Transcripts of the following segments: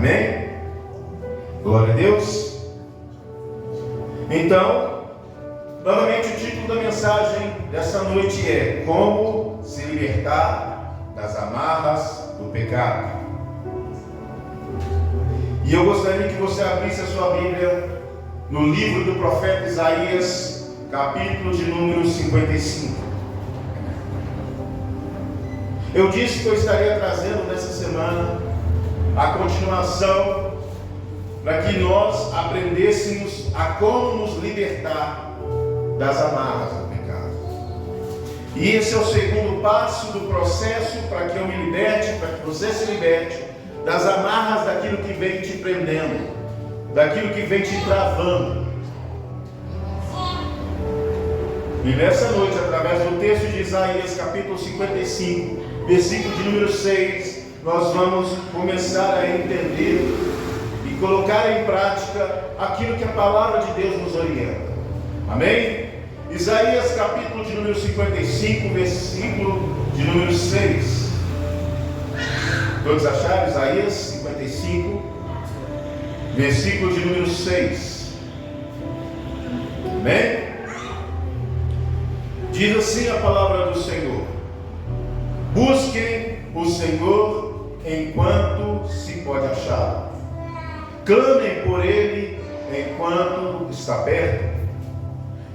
Amém? Glória a Deus. Então, novamente o título da mensagem dessa noite é Como se libertar das amarras do pecado. E eu gostaria que você abrisse a sua Bíblia no livro do profeta Isaías, capítulo de número 55. Eu disse que eu estaria trazendo nessa semana a continuação para que nós aprendêssemos a como nos libertar das amarras do pecado. E esse é o segundo passo do processo para que eu me liberte, para que você se liberte das amarras daquilo que vem te prendendo, daquilo que vem te travando. E nessa noite, através do texto de Isaías, capítulo 55, versículo de número 6, nós vamos começar a entender e colocar em prática aquilo que a palavra de Deus nos orienta. Amém? Isaías, capítulo de número 55, versículo de número 6. Todos acharam? Isaías 55, versículo de número 6. Amém? Diz assim a palavra do Senhor: busquem o Senhor enquanto se pode achá-lo, clamem por Ele enquanto está perto.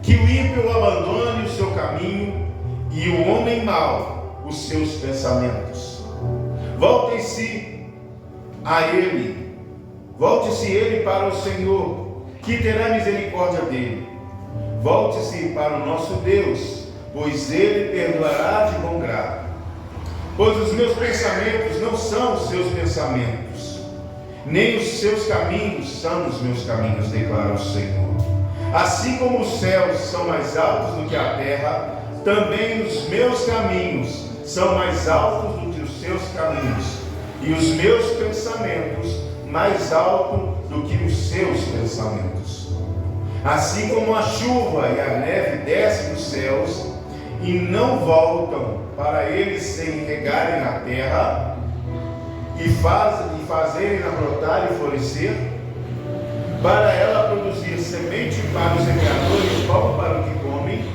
Que o ímpio abandone o seu caminho e o homem mau os seus pensamentos. Volte-se a Ele, volte-se ele para o Senhor, que terá misericórdia dele. Volte-se para o nosso Deus, pois Ele perdoará de bom grado. Pois os meus pensamentos não são os seus pensamentos, nem os seus caminhos são os meus caminhos, declara o Senhor. Assim como os céus são mais altos do que a terra, também os meus caminhos são mais altos do que os seus caminhos, e os meus pensamentos mais altos do que os seus pensamentos. Assim como a chuva e a neve descem dos céus e não voltam para eles sem regarem a terra e fazerem-na brotar e florescer, para ela produzir semente para os semeadores e pão para o que comem,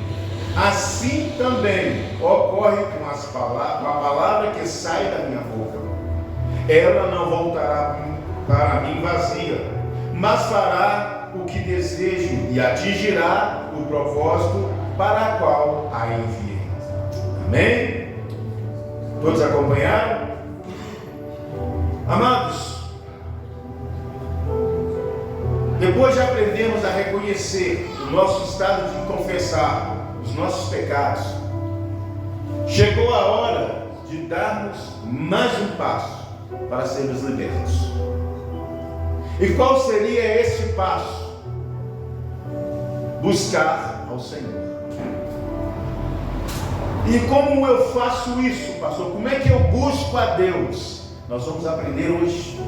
assim também ocorre com a palavra que sai da minha boca. Ela não voltará para mim vazia, mas fará o que desejo e atingirá o propósito para a qual a enviei. Amém? Todos acompanharam? Amados, depois de aprendermos a reconhecer o nosso estado de confessar os nossos pecados, chegou a hora de darmos mais um passo para sermos libertos. E qual seria esse passo? Buscar ao Senhor. E como eu faço isso, pastor? Como é que eu busco a Deus? Nós vamos aprender hoje.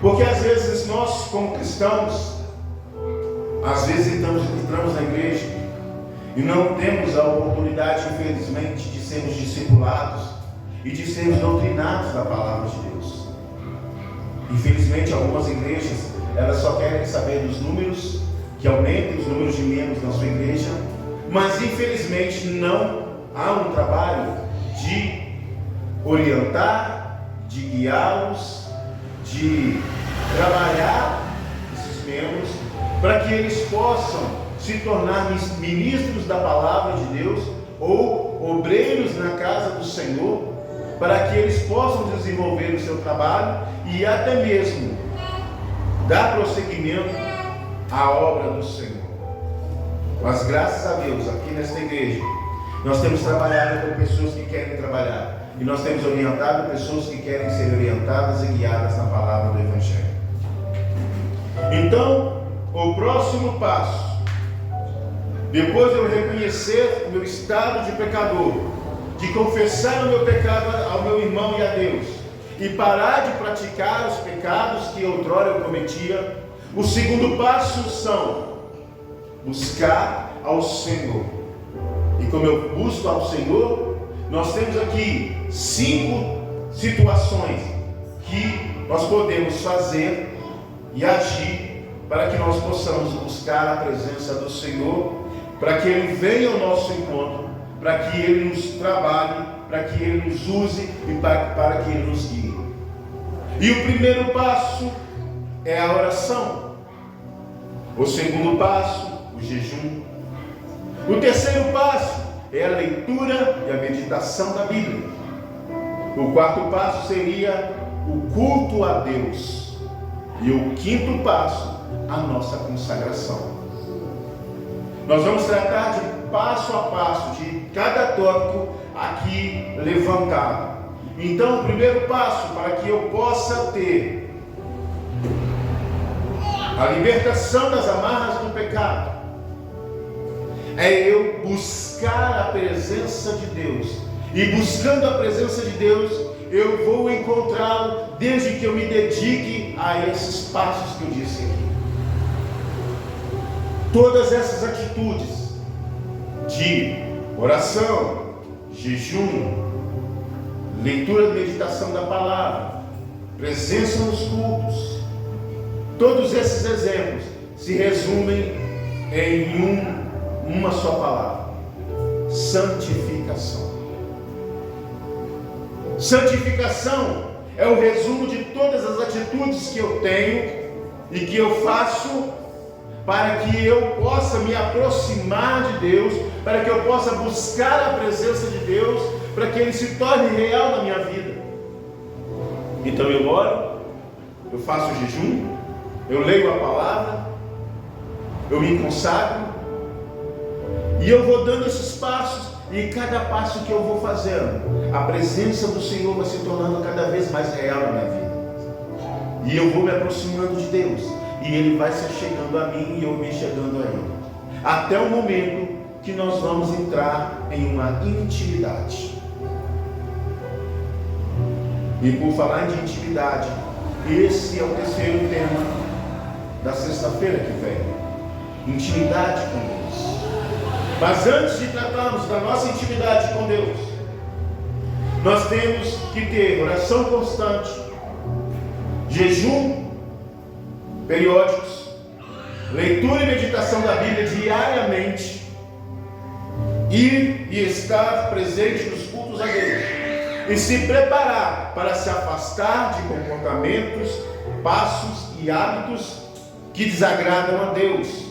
Porque às vezes nós, como cristãos, às vezes entramos na igreja e não temos a oportunidade, infelizmente, de sermos discipulados e de sermos doutrinados da palavra de Deus. Infelizmente, algumas igrejas, elas só querem saber dos números, que aumentem os números de membros na sua igreja, mas infelizmente não há um trabalho de orientar, de guiá-los, de trabalhar esses membros para que eles possam se tornar ministros da palavra de Deus ou obreiros na casa do Senhor, para que eles possam desenvolver o seu trabalho e até mesmo dar prosseguimento à obra do Senhor. Mas graças a Deus, aqui nesta igreja, nós temos trabalhado com pessoas que querem trabalhar. E nós temos orientado pessoas que querem ser orientadas e guiadas na palavra do Evangelho. Então, o próximo passo, depois de eu reconhecer o meu estado de pecador, de confessar o meu pecado ao meu irmão e a Deus, e parar de praticar os pecados que outrora eu cometia, o segundo passo são buscar ao Senhor. E como eu busco ao Senhor, nós temos aqui 5 situações que nós podemos fazer e agir para que nós possamos buscar a presença do Senhor, para que Ele venha ao nosso encontro, para que Ele nos trabalhe, para que Ele nos use e para que Ele nos guie. E o primeiro passo é a oração. O segundo passo, o jejum. O terceiro passo é a leitura e a meditação da Bíblia. O quarto passo seria o culto a Deus. E o quinto passo, a nossa consagração. Nós vamos tratar de passo a passo, de cada tópico aqui levantado. Então, o primeiro passo para que eu possa ter a libertação das amarras do pecado é eu buscar a presença de Deus. E buscando a presença de Deus, eu vou encontrá-lo desde que eu me dedique a esses passos que eu disse aqui. Todas essas atitudes de oração, jejum, leitura e meditação da palavra, presença nos cultos, todos esses exemplos se resumem em uma só palavra: santificação. Santificação é o resumo de todas as atitudes que eu tenho e que eu faço para que eu possa me aproximar de Deus, para que eu possa buscar a presença de Deus, para que Ele se torne real na minha vida. Então eu oro, eu faço jejum, eu leio a palavra, eu me consagro, e eu vou dando esses passos, e cada passo que eu vou fazendo, a presença do Senhor vai se tornando cada vez mais real na minha vida. E eu vou me aproximando de Deus, e Ele vai se chegando a mim e eu me chegando a Ele. Até o momento que nós vamos entrar em uma intimidade. E por falar de intimidade, esse é o terceiro tema da sexta-feira que vem. Intimidade com Deus. Mas antes de tratarmos da nossa intimidade com Deus, nós temos que ter oração constante, jejum periódicos, leitura e meditação da Bíblia diariamente, ir e estar presente nos cultos a Deus, e se preparar para se afastar de comportamentos, passos e hábitos que desagradam a Deus.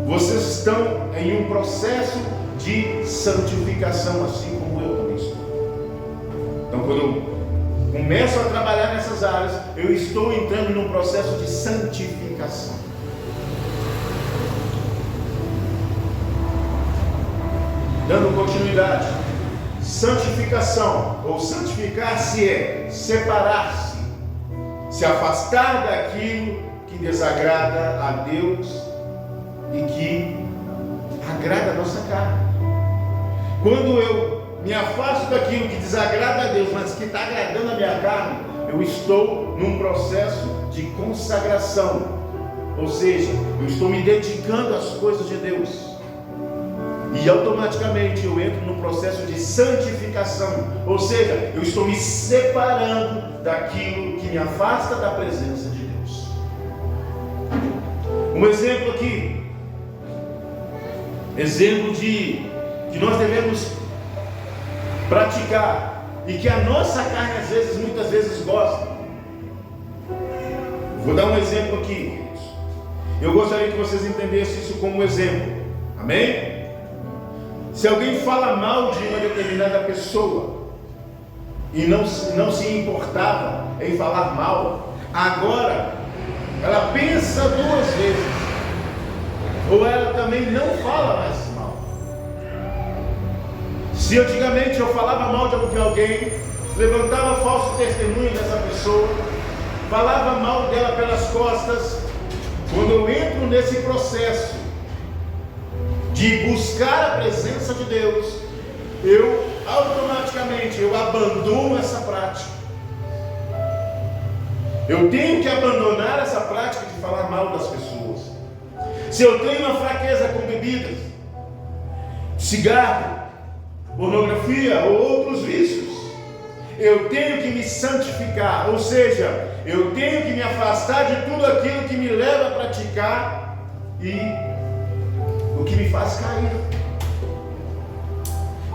Vocês estão em um processo de santificação, assim como eu também estou. Então, quando eu começo a trabalhar nessas áreas, eu estou entrando num processo de santificação. Dando continuidade, santificação, ou santificar-se é separar-se, se afastar daquilo que desagrada a Deus e que agrada a nossa carne. Quando eu me afasto daquilo que desagrada a Deus, mas que está agradando a minha carne, eu estou num processo de consagração, ou seja, eu estou me dedicando às coisas de Deus, e automaticamente eu entro num processo de santificação, ou seja, eu estou me separando daquilo que me afasta da presença de Deus. Um exemplo aqui, exemplo de que nós devemos praticar e que a nossa carne muitas vezes gosta. Vou dar um exemplo aqui. Eu gostaria que vocês entendessem isso como um exemplo. Amém? Se alguém fala mal de uma determinada pessoa e não se importava em falar mal, agora ela pensa duas vezes, ou ela também não fala mais mal. Se antigamente eu falava mal de alguém, levantava falso testemunho dessa pessoa, falava mal dela pelas costas, quando eu entro nesse processo de buscar a presença de Deus, eu automaticamente abandono essa prática. Eu tenho que abandonar essa prática de falar mal das pessoas. Se eu tenho uma fraqueza com bebidas, cigarro, pornografia ou outros vícios, eu tenho que me santificar, ou seja, eu tenho que me afastar de tudo aquilo que me leva a praticar e o que me faz cair.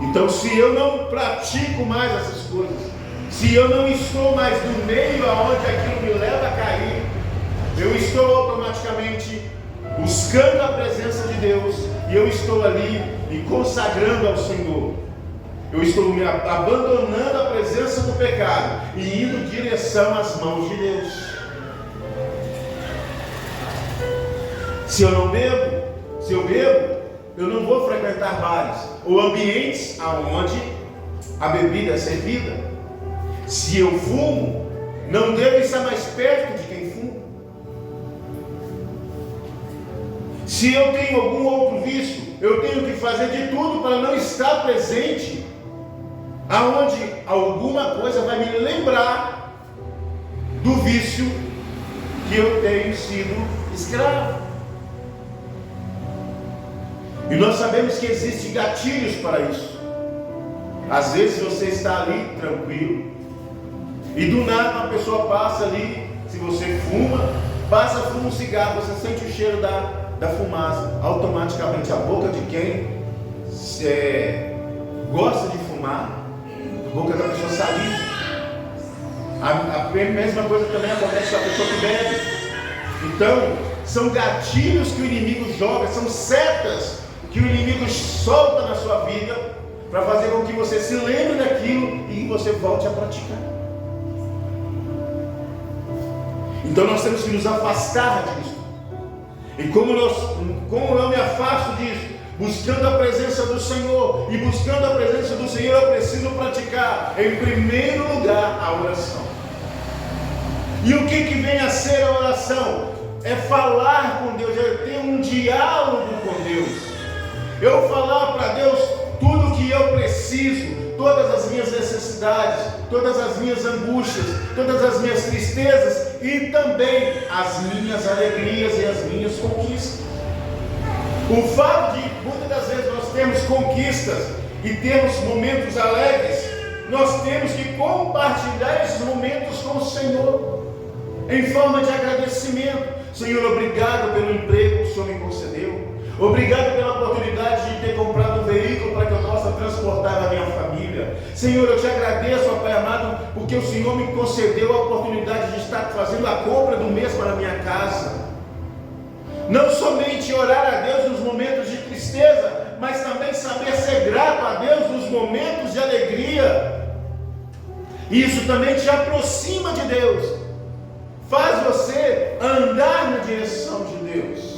Então, se eu não pratico mais essas coisas, se eu não estou mais no meio aonde aquilo me leva a cair, eu estou automaticamente buscando a presença de Deus e eu estou ali me consagrando ao Senhor. Eu estou me abandonando a presença do pecado e indo em direção às mãos de Deus. Se eu não bebo, se eu bebo, eu não vou frequentar bares ou ambientes aonde a bebida é servida. Se eu fumo, não devo estar mais perto de quem fuma. Se eu tenho algum outro vício, eu tenho que fazer de tudo para não estar presente aonde alguma coisa vai me lembrar do vício que eu tenho sido escravo. E nós sabemos que existem gatilhos para isso. Às vezes você está ali tranquilo e do nada uma pessoa passa ali, se você fuma um cigarro, você sente o cheiro da fumaça, automaticamente a boca de quem gosta de fumar, a boca da pessoa saliva. A mesma coisa também acontece com a pessoa que bebe. Então, são gatilhos que o inimigo joga, são setas que o inimigo solta na sua vida para fazer com que você se lembre daquilo e você volte a praticar. Então nós temos que nos afastar disso. E como eu me afasto disso? Buscando a presença do Senhor. E buscando a presença do Senhor, eu preciso praticar, em primeiro lugar, a oração. E o que vem a ser a oração? É falar com Deus, é ter um diálogo com Deus. Eu falar para Deus tudo o que eu preciso, todas as minhas necessidades, todas as minhas angústias, todas as minhas tristezas e também as minhas alegrias e as minhas conquistas. O fato de muitas das vezes nós temos conquistas e temos momentos alegres, nós temos que compartilhar esses momentos com o Senhor em forma de agradecimento. Senhor, obrigado pelo emprego que o Senhor me concedeu. Obrigado pela oportunidade de ter comprado um veículo para que eu possa transportar a minha família. Senhor, eu te agradeço, ó Pai amado, porque o Senhor me concedeu a oportunidade de estar fazendo a compra do mês para a minha casa. Não somente orar a Deus nos momentos de tristeza, mas também saber ser grato a Deus nos momentos de alegria. Isso também te aproxima de Deus, faz você andar na direção de Deus.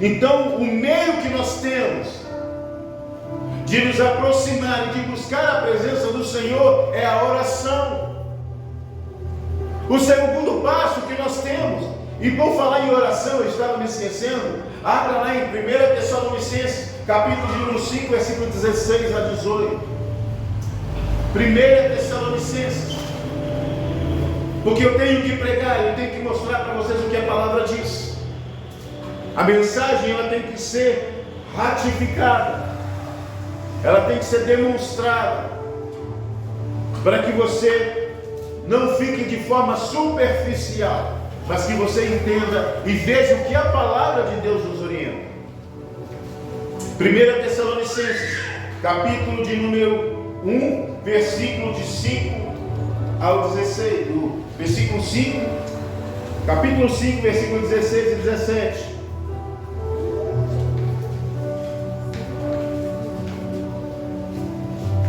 Então, o meio que nós temos de nos aproximar e de buscar a presença do Senhor é a oração. O segundo passo que nós temos, e por falar em oração, eu estava me esquecendo, abra lá em 1 Tessalonicenses, capítulo de número 5, versículo 16 a 18. 1 Tessalonicenses, porque eu tenho que pregar, eu tenho que mostrar para vocês o que a palavra diz. A mensagem ela tem que ser ratificada, ela tem que ser demonstrada, para que você não fique de forma superficial, mas que você entenda e veja o que a palavra de Deus nos orienta. 1 Tessalonicenses, capítulo de número 1, versículo de 5 ao 16, do versículo 5, capítulo 5, versículo 16 e 17.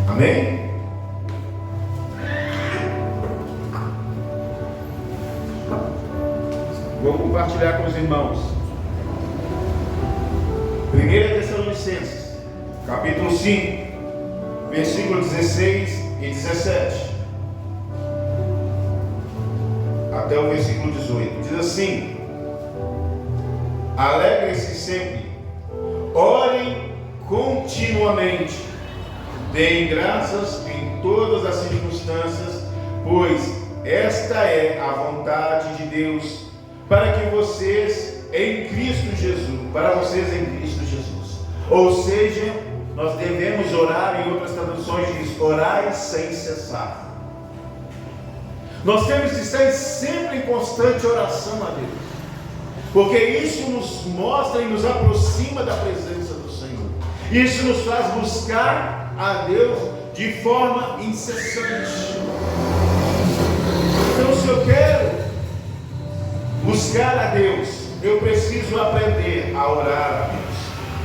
Amém? Vou compartilhar com os irmãos. 1 Tessalonicenses, capítulo 5, versículo 16 e 17. Até o versículo 18. Diz assim: alegrem-se sempre, orem continuamente, deem graças em todas as circunstâncias, pois esta é a vontade de Deus para vocês em Cristo Jesus. Ou seja, nós devemos orar, em outras traduções diz, orai sem cessar. Nós temos que estar sempre em constante oração a Deus, porque isso nos mostra e nos aproxima da presença do Senhor. Isso nos faz buscar a Deus de forma incessante. Então, se eu quero buscar a Deus, eu preciso aprender a orar a Deus.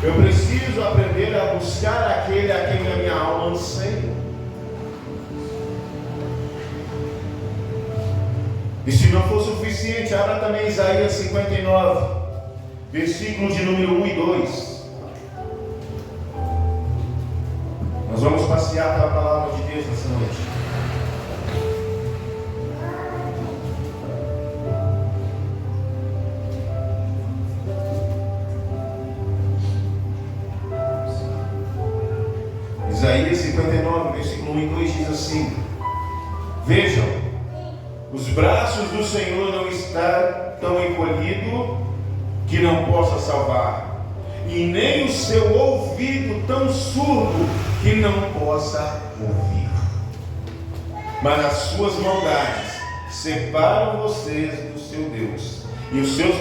Eu preciso aprender a buscar aquele a quem a minha alma anseia. E se não for suficiente, abra também Isaías 59, versículos de número 1 e 2. Nós vamos passear pela palavra de Deus nessa noite. Isaías 59, versículo 1 e 2 diz assim: Vejam, os braços do Senhor não estão tão encolhidos que não possa salvar, e nem o seu ouvido tão surdo que não possa ouvir. Mas as suas maldades separam vocês do seu Deus, e os seus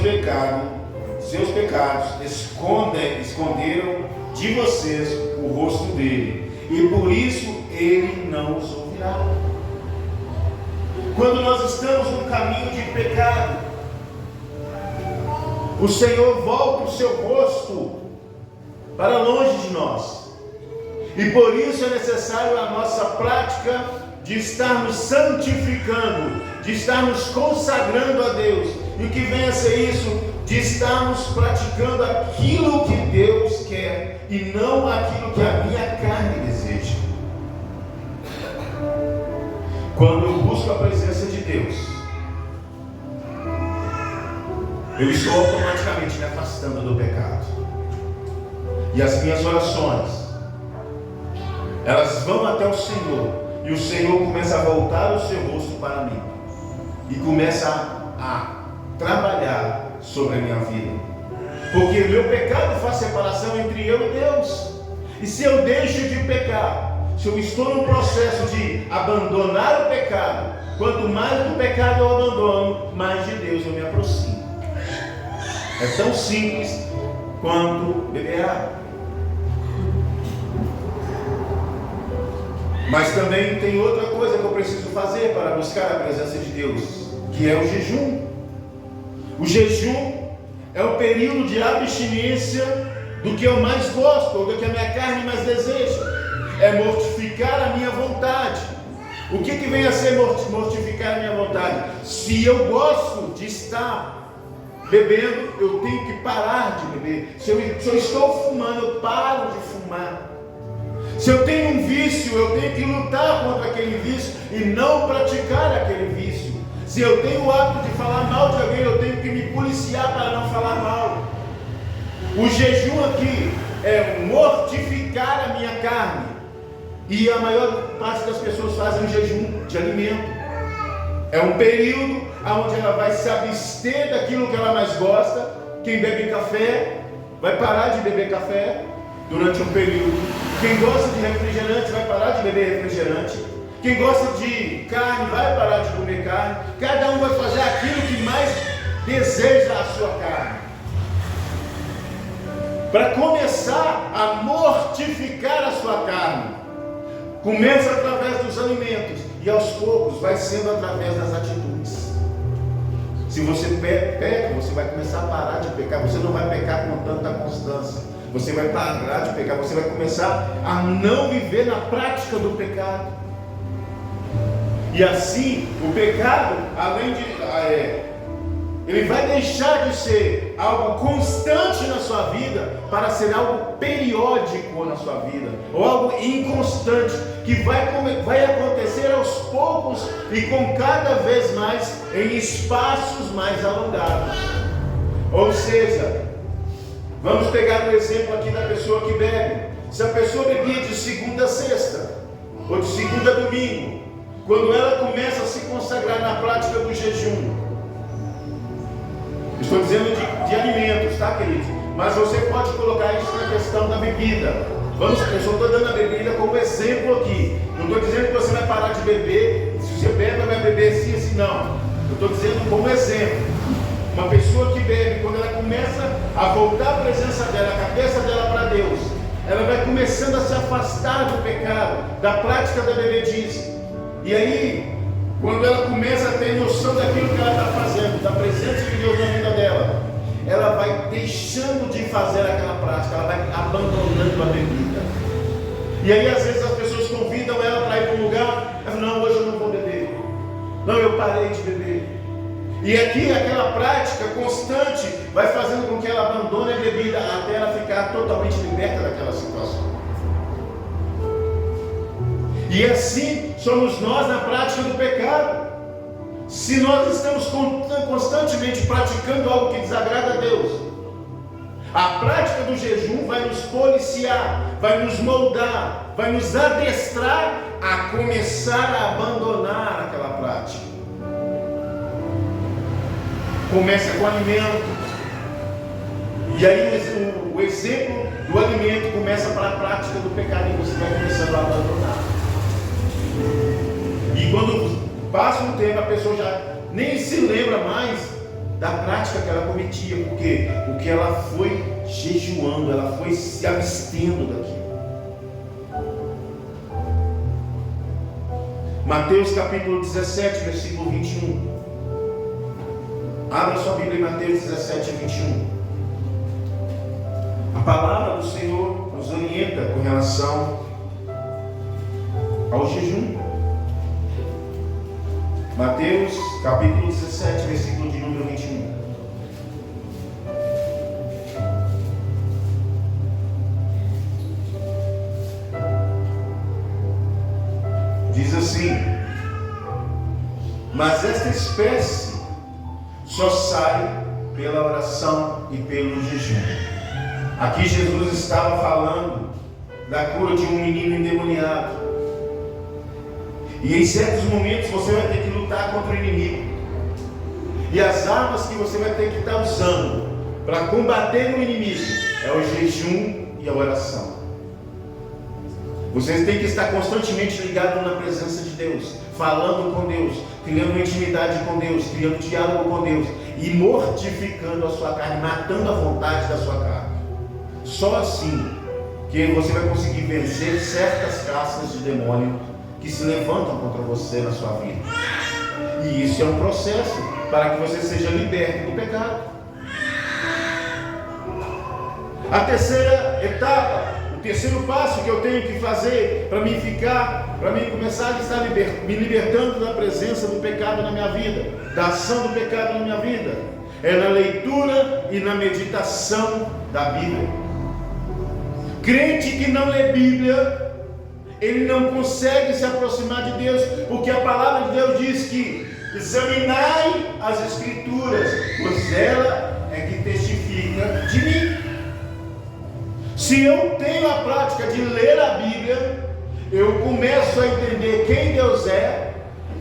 pecados esconderam de vocês o rosto dele, e por isso ele não os ouvirá. Quando nós estamos no caminho de pecado, o Senhor volta o seu rosto para longe de nós, e por isso é necessário a nossa prática de estarmos santificando, de estarmos consagrando a Deus. E o que vem a ser isso? De estarmos praticando aquilo que Deus quer e não aquilo que a minha carne deseja. Quando eu busco a presença de Deus, eu estou automaticamente me afastando do pecado. E as minhas orações, elas vão até o Senhor, e o Senhor começa a voltar o seu rosto para mim, e começa a trabalhar sobre a minha vida, porque o meu pecado faz separação entre eu e Deus. E se eu deixo de pecar, se eu estou num processo de abandonar o pecado, quanto mais do pecado eu abandono, mais de Deus eu me aproximo. É tão simples quanto beber água. Mas também tem outra coisa que eu preciso fazer para buscar a presença de Deus, que é o jejum. O jejum é o período de abstinência do que eu mais gosto, ou do que a minha carne mais deseja. É mortificar a minha vontade. O que vem a ser mortificar a minha vontade? Se eu gosto de estar bebendo, eu tenho que parar de beber. Se eu estou fumando, eu paro de fumar. Se eu tenho um vício, eu tenho que lutar contra aquele vício e não praticar aquele vício. Se eu tenho o hábito de falar mal de alguém, eu tenho que me policiar para não falar mal. O jejum aqui é mortificar a minha carne. E a maior parte das pessoas fazem um jejum de alimento. É um período onde ela vai se abster daquilo que ela mais gosta. Quem bebe café vai parar de beber café durante um período. Quem gosta de refrigerante vai parar de beber refrigerante. Quem gosta de carne vai parar de comer carne. Cada um vai fazer aquilo que mais deseja a sua carne. Para começar a mortificar a sua carne, começa através dos alimentos e aos poucos vai sendo através das atitudes. Se você peca, você vai começar a parar de pecar. Você não vai pecar com tanta constância. Você vai parar de pecar. Você vai começar a não viver na prática do pecado. E assim, o pecado, além de ele vai deixar de ser algo constante na sua vida para ser algo periódico na sua vida, ou algo inconstante, que vai acontecer aos poucos e com cada vez mais em espaços mais alongados. Ou seja, vamos pegar o exemplo aqui da pessoa que bebe. Se a pessoa bebia de segunda a sexta, ou de segunda a domingo, quando ela começa a se consagrar na prática do jejum, estou dizendo de alimentos, tá, querido? Mas você pode colocar isso na questão da bebida. Eu só estou dando a bebida como exemplo aqui. Não estou dizendo que você vai parar de beber. Se você bebe, vai beber assim, assim, não. Eu estou dizendo como exemplo. Uma pessoa que bebe, quando ela começa a voltar a presença dela, a cabeça dela para Deus, ela vai começando a se afastar do pecado, da prática da bebedice. E aí, quando ela começa a ter noção daquilo que ela está fazendo, da presença de Deus na vida dela, ela vai deixando de fazer aquela prática, ela vai abandonando a bebida. E aí às vezes as pessoas convidam ela para ir para um lugar, ela fala, não, hoje eu não vou beber. Não, eu parei de beber. E aqui aquela prática constante vai fazendo com que ela abandone a bebida até ela ficar totalmente liberta daquela situação. E assim somos nós na prática do pecado. Se nós estamos constantemente praticando algo que desagrada a Deus, a prática do jejum vai nos policiar, vai nos moldar, vai nos adestrar a começar a abandonar aquela prática. Começa com o alimento, e aí o exemplo do alimento começa para a prática do pecado, e você vai começando a abandonar. E quando passa um tempo, a pessoa já nem se lembra mais da prática que ela cometia, porque o que ela foi jejuando, ela foi se abstendo daquilo. Mateus capítulo 17, versículo 21. Abra sua Bíblia em Mateus 17, 21. A palavra do Senhor nos orienta com relação ao jejum. Mateus capítulo 17, versículo de número 21. Diz assim: mas esta espécie só sai pela oração e pelo jejum. Aqui Jesus estava falando da cura de um menino endemoniado. E em certos momentos você vai ter que lutar contra o inimigo. E as armas que você vai ter que estar usando para combater o inimigo é o jejum e a oração. Vocês têm que estar constantemente ligados na presença de Deus, falando com Deus, criando uma intimidade com Deus, criando diálogo com Deus e mortificando a sua carne, matando a vontade da sua carne. Só assim que você vai conseguir vencer certas castas de demônio que se levantam contra você na sua vida. E isso é um processo para que você seja liberto do pecado. A terceira etapa, o terceiro passo que eu tenho que fazer para mim começar a estar me libertando da presença do pecado na minha vida, da ação do pecado na minha vida, é na leitura e na meditação da Bíblia. Crente que não lê Bíblia, ele não consegue se aproximar de Deus, porque a palavra de Deus diz que examinai as Escrituras, pois ela é que testifica de mim. Se eu tenho a prática de ler a Bíblia, eu começo a entender quem Deus é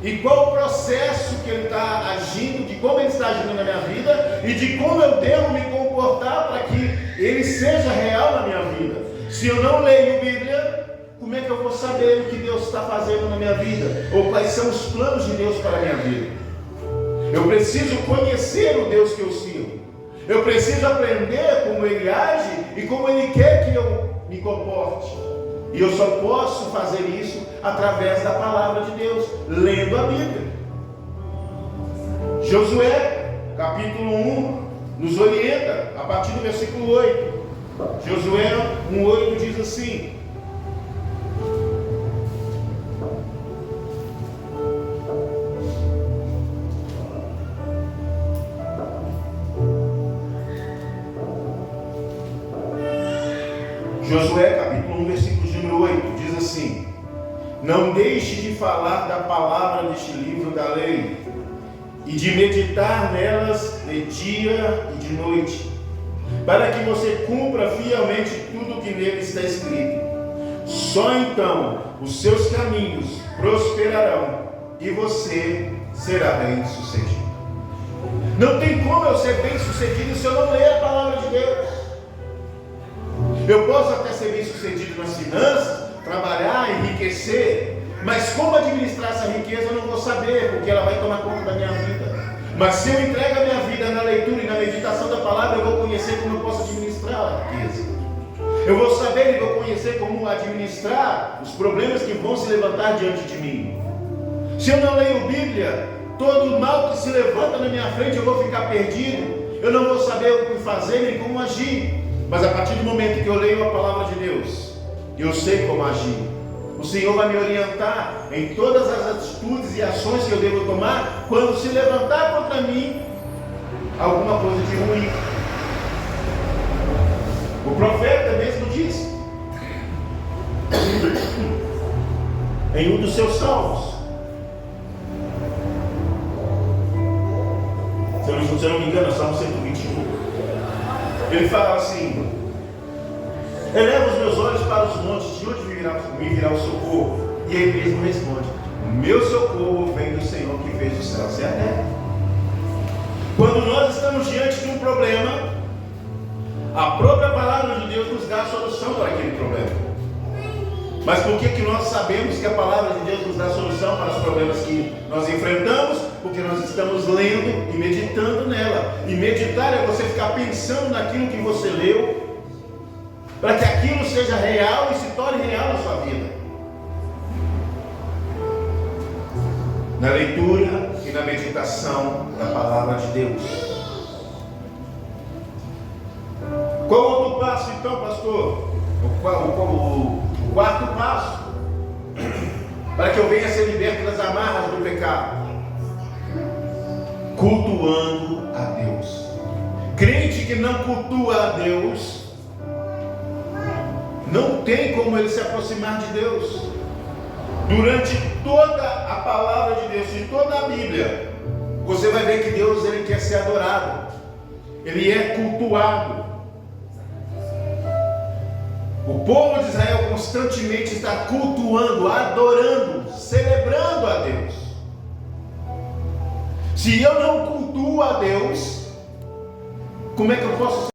e qual o processo que Ele está agindo, de como Ele está agindo na minha vida e de como eu devo me comportar para que Ele seja real na minha vida. Se eu não leio Bíblia, como é que eu vou saber o que Deus está fazendo na minha vida? Ou quais são os planos de Deus para a minha vida? Eu preciso conhecer o Deus que eu sirvo. Eu preciso aprender como Ele age e como Ele quer que eu me comporte. E eu só posso fazer isso através da palavra de Deus, lendo a Bíblia. Josué, capítulo 1, nos orienta, a partir do versículo 8. Josué 1,8 diz assim: Josué capítulo 1, versículo número 8, diz assim: não deixe de falar da palavra deste livro da lei, e de meditar nelas de dia e de noite, para que você cumpra fielmente tudo o que nele está escrito. Só então os seus caminhos prosperarão e você será bem sucedido. Não tem como eu ser bem sucedido se eu não ler a palavra de Deus. Eu posso até ser bem sucedido nas finanças, trabalhar, enriquecer, Mas como administrar essa riqueza eu não vou saber, porque ela vai tomar conta da minha vida. Mas se eu entrego a minha vida na leitura e na meditação da palavra, eu vou conhecer como eu posso administrar a riqueza. Eu vou saber e vou conhecer como administrar os problemas que vão se levantar diante de mim. Se eu não leio Bíblia, todo mal que se levanta na minha frente eu vou ficar perdido. Eu não vou saber o que fazer nem como agir. Mas a partir do momento que eu leio a palavra de Deus, eu sei como agir. O Senhor vai me orientar em todas as atitudes e ações que eu devo tomar quando se levantar contra mim alguma coisa de ruim. O profeta mesmo disse em um dos seus salmos, se eu não me engano, é o Salmo 121. Ele fala assim: eleva os meus olhos para os montes, de onde me virá o socorro? E ele mesmo responde: o meu socorro vem do Senhor que fez os céus e a terra. Quando nós estamos diante de um problema, a própria palavra de Deus nos dá a solução para aquele problema. Mas por que nós sabemos que a palavra de Deus nos dá a solução para os problemas que nós enfrentamos? Porque nós estamos lendo e meditando nela. E meditar é você ficar pensando naquilo que você leu, para que aquilo seja real e se torne real na sua vida. Na leitura e na meditação da palavra de Deus. Qual outro passo então, pastor? O quarto passo, para que eu venha ser liberto das amarras do pecado: cultuando a Deus. Crente que não cultua a Deus, não tem como ele se aproximar de Deus. Durante toda a palavra de Deus, em toda a Bíblia, você vai ver que Deus, ele quer ser adorado, ele é cultuado. O povo de Israel constantemente está cultuando, adorando, celebrando a Deus. Se eu não cultuo a Deus, como é que eu posso